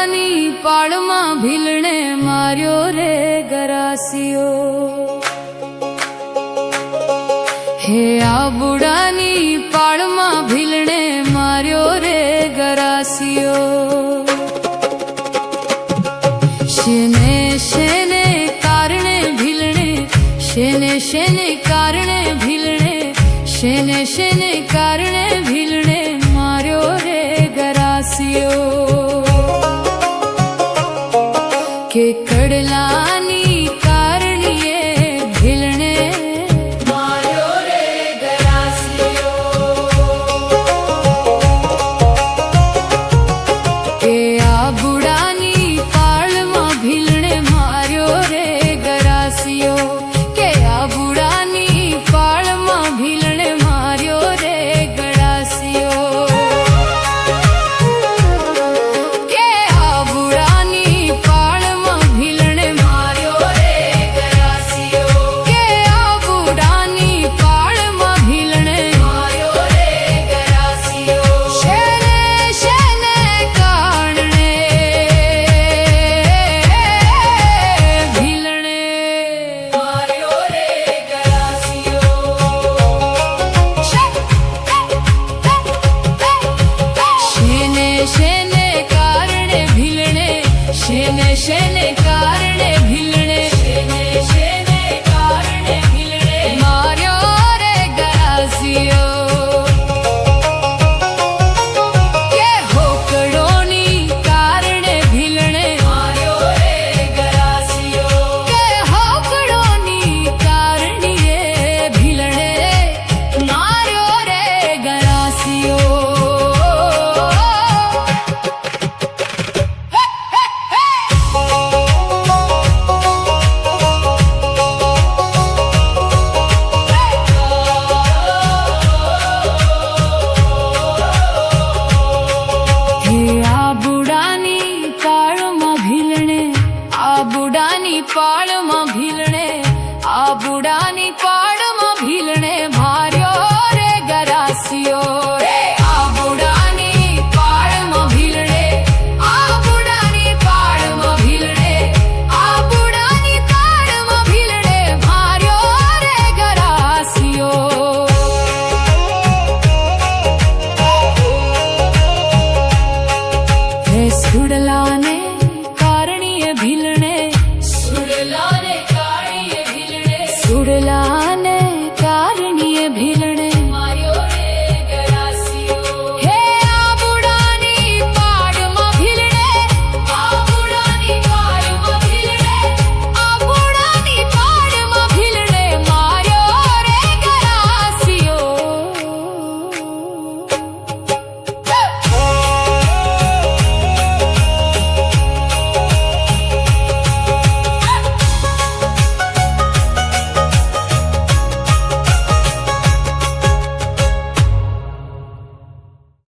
બુડાની પાળમાં ભીલણે માર્યો રે ગરાસિયો। હે આ બુડાની પાળમાં ભીલણે માર્યો રે ગરાસિયો। શેને શેને કારણે ભીલણે, શેને શેને કારણે ભીલણે, શેને શેને કારણે ભીલણે માર્યો રે ગરાસિયો। કે કડલાની કારણીએ ભીલણે માર્યો રે ગરાસિયો। કે આ બુડાની પાળમાં ભીલણે માર્યો રે ગરાસિયો। કે આ બુડાની પાળમાં ભીલણે માર્યો રે ગરાસિયો। કે આ બુડાની પાળમાં ભીલણે માર્યો રે ગરાસિયો। કે આ બુડાની પાળમાં ભીલણે માર્યો રે ગરાસિયો। શેને શેને કારણે ભીલણે માર્યો રે ગરાસિયો। શેને શેને કારણે ભીલણે, શેને શેને કારણે ભીલણે, શેને શેને કારણે ભીલણે માર્યો રે ગરાસિયો। કે હોકડોની કારણે ભીલણે માર્યો રે ગરાસિયો। કે હોકડોની કારણીએ ભીલણે માર્યો રે ગરાસિયો। હે આ બુડાની પાળમાં ભીલણે, આ બુડાની પાળમાં ભીલણે, આ બુડાની પાળ